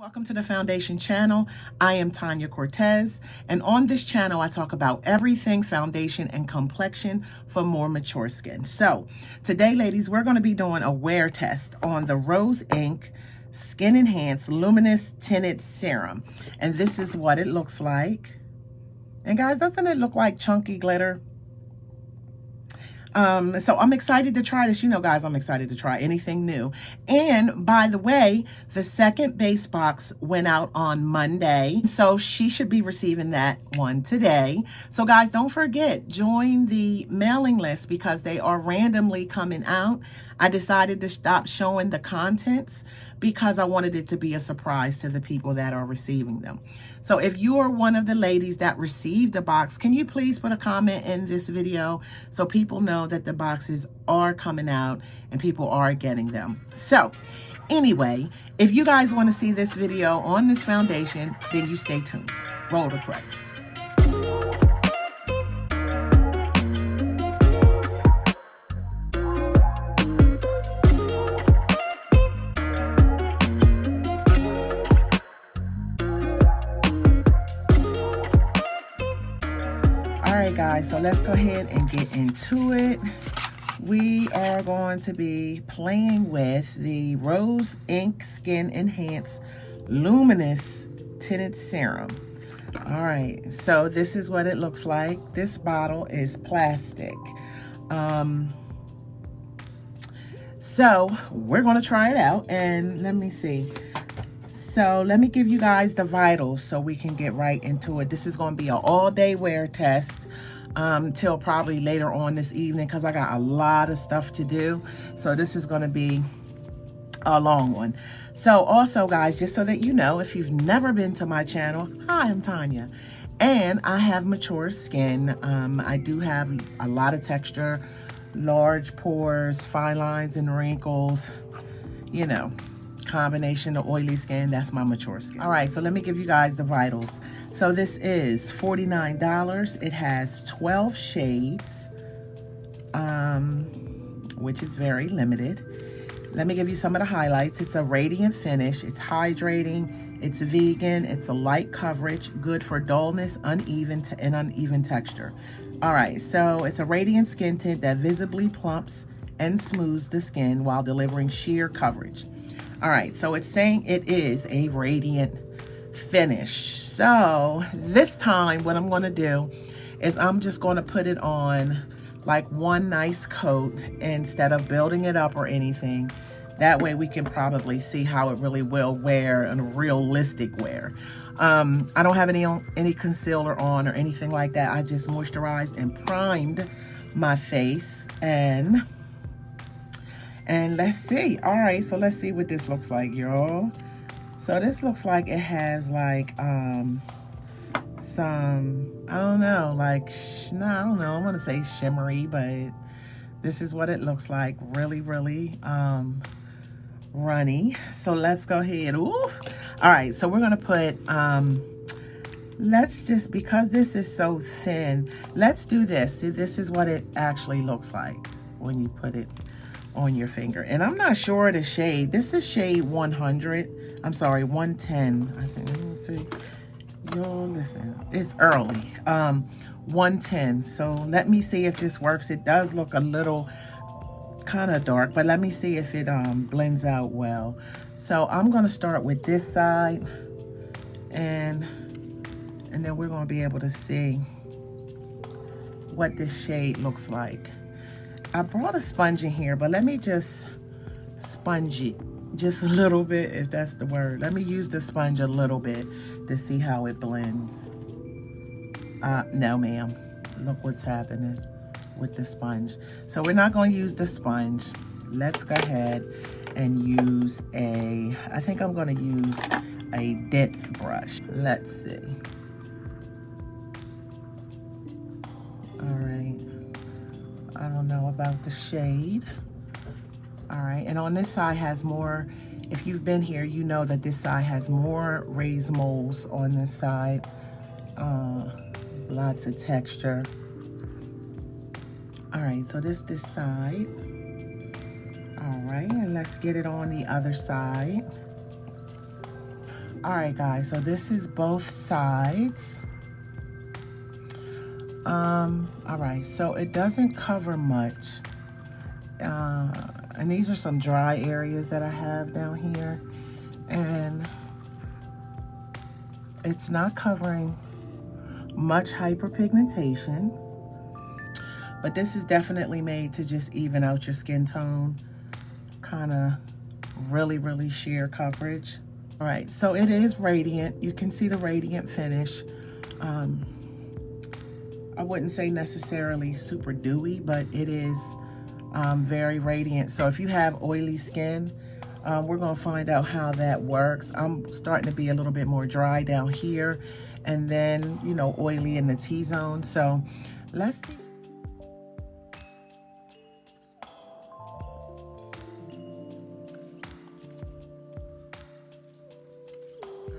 Welcome to the Foundation channel. I am Tanya Cortez, and on this channel I talk about everything foundation and complexion for more mature skin. So today, ladies, we're going to be doing a wear test on the Rose Inc Skin Enhanced Luminous Tinted Serum, and this is what it looks like. And guys, doesn't it look like chunky glitter? So I'm excited to try this. You know, guys, I'm excited to try anything new. And by the way, the second base box went out on Monday, so she should be receiving that one today. So guys, don't forget, join the mailing list because they are randomly coming out. I decided to stop showing the contents because I wanted it to be a surprise to the people that are receiving them. So if you are one of the ladies that received the box, can you please put a comment in this video so people know that the boxes are coming out and people are getting them. So anyway, if you guys want to see this video on this foundation, then you stay tuned. Roll the credits. Alright guys, so let's go ahead and get into it. We are going to be playing with the Rose Inc Skin Enhanced Luminous Tinted Serum. Alright, so this is what it looks like. This bottle is plastic. So we're going to try it out, and let me see. So let me give you guys the vitals so we can get right into it. This is going to be an all-day wear test till probably later on this evening because I got a lot of stuff to do. So this is going to be a long one. So also, guys, just so that you know, if you've never been to my channel, hi, I'm Tanya. And I have mature skin. I do have a lot of texture, large pores, fine lines and wrinkles, you know. Combination of oily skin, that's my mature skin. All right, so let me give you guys the vitals. So this is $49. It has 12 shades, which is very limited. Let me give you some of the highlights. It's a radiant finish, it's hydrating, it's vegan, it's a light coverage, good for dullness, uneven texture. All right, so it's a radiant skin tint that visibly plumps and smooths the skin while delivering sheer coverage. All right, so it's saying it is a radiant finish. So this time what I'm going to do is I'm just going to put it on like one nice coat instead of building it up or anything. That way we can probably see how it really will wear in a realistic wear. I don't have any concealer on or anything like that. I just moisturized and primed my face, and let's see. All right, so let's see what this looks like, y'all. So this looks like it has like some, I don't know, like no, I don't know, I want to say shimmery, but this is what it looks like. Really runny. So let's go ahead. Ooh. All right, so we're gonna put let's just, because this is so thin, let's do this. See, this is what it actually looks like when you put it on your finger. And I'm not sure of the shade. This is shade 100. I'm sorry, 110. I think, let me see. Y'all listen, it's early. 110. So let me see if this works. It does look a little kind of dark, but let me see if it blends out well. So I'm going to start with this side, and then we're going to be able to see what this shade looks like. I brought a sponge in here, but let me just sponge it just a little bit, if that's the word. Let me use the sponge a little bit to see how it blends. No, ma'am. Look what's happening with the sponge. So we're not going to use the sponge. Let's go ahead and use I think I'm going to use a dense brush. Let's see. All right. I don't know about the shade. All right, and on this side has more, if you've been here, you know that this side has more raised moles on this side. Lots of texture. All right, so this side. All right, and let's get it on the other side. All right, guys, so this is both sides. All right, so it doesn't cover much. And these are some dry areas that I have down here. And it's not covering much hyperpigmentation. But this is definitely made to just even out your skin tone. Kind of really sheer coverage. All right, so it is radiant. You can see the radiant finish. I wouldn't say necessarily super dewy, but it is very radiant. So if you have oily skin, we're gonna find out how that works. I'm starting to be a little bit more dry down here, and then, you know, oily in the T-zone. So let's see.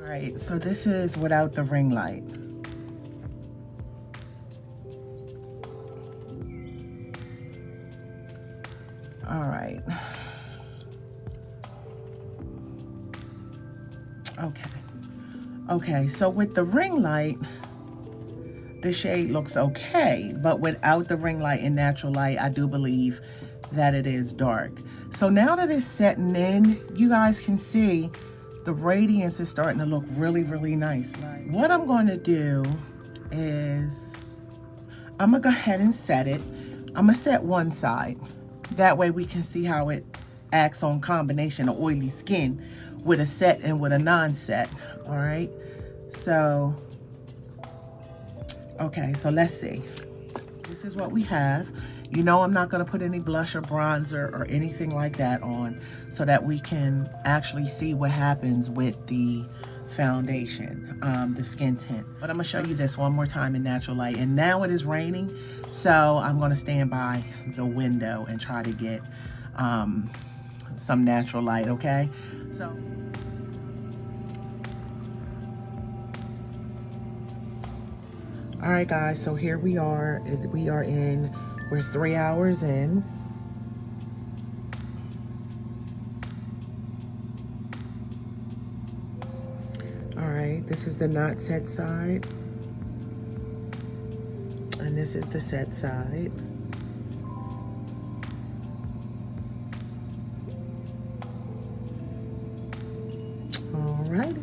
All right, so this is without the ring light. All right. Okay, so with the ring light, the shade looks okay, but without the ring light and natural light, I do believe that it is dark. So now that it's setting in, you guys can see the radiance is starting to look really nice. What I'm going to do is I'm gonna go ahead and set it. I'm gonna set one side. That way we can see how it acts on combination of oily skin with a set and with a non-set. All right, so okay, so let's see. This is what we have. You know, I'm not going to put any blush or bronzer or anything like that on, so that we can actually see what happens with the foundation, the skin tint. But I'm going to show you this one more time in natural light. And now it is raining, so I'm going to stand by the window and try to get some natural light, okay? So all right, guys, so here we are. We're 3 hours in. All right, this is the not set side. And this is the set side. All right.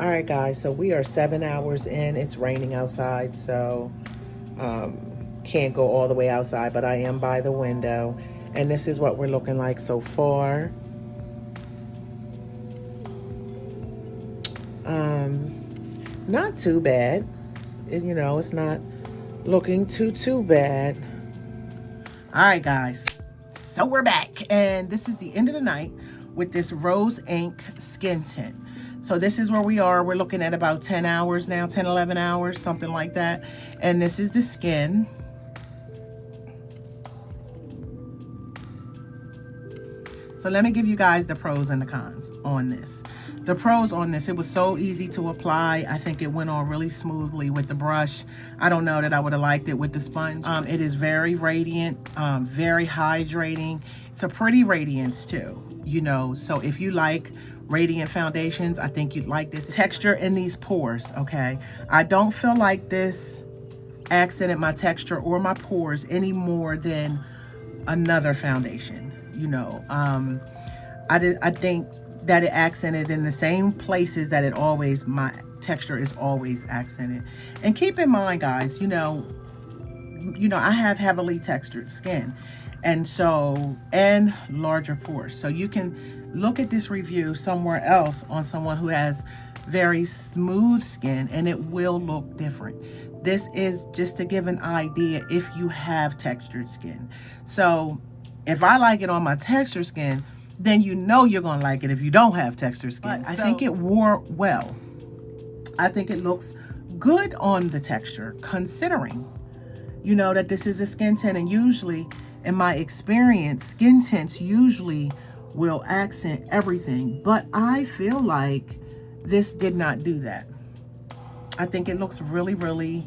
All right, guys, so we are 7 hours in. It's raining outside, so can't go all the way outside, but I am by the window. And this is what we're looking like so far. Not too bad. You know, it's not looking too bad. All right, guys, so we're back. And this is the end of the night with this Rose Ink Skin Tint. So this is where we are. We're looking at about 10 hours now, 10, 11 hours, something like that. And this is the skin. So let me give you guys the pros and the cons on this. The pros on this, it was so easy to apply. I think it went on really smoothly with the brush. I don't know that I would have liked it with the sponge. It is very radiant, very hydrating. It's a pretty radiance too, you know. So if you like radiant foundations, I think you'd like this texture in these pores, okay? I don't feel like this accented my texture or my pores any more than another foundation, you know. I think that it accented in the same places that it always, my texture is always accented. And keep in mind, guys, you know, I have heavily textured skin, and so, and larger pores. So you can look at this review somewhere else on someone who has very smooth skin, and it will look different. This is just to give an idea if you have textured skin. So if I like it on my textured skin, then you know you're gonna like it if you don't have textured skin. But I think it wore well. I think it looks good on the texture, considering, you know, that this is a skin tint, and usually, in my experience, skin tints usually will accent everything, but I feel like this did not do that. I think it looks really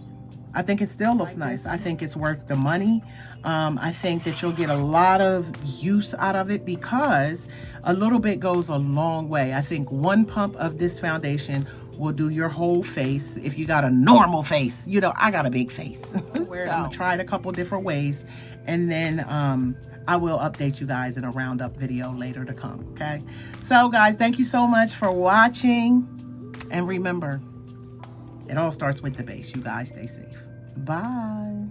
I think it still looks nice. I think it's worth the money. I think that you'll get a lot of use out of it because a little bit goes a long way. I think one pump of this foundation will do your whole face. If you got a normal face, you know, I got a big face. So I'm gonna try it a couple different ways, and then I will update you guys in a roundup video later to come, okay? So guys, thank you so much for watching, and remember, it all starts with the base. You guys stay safe. Bye.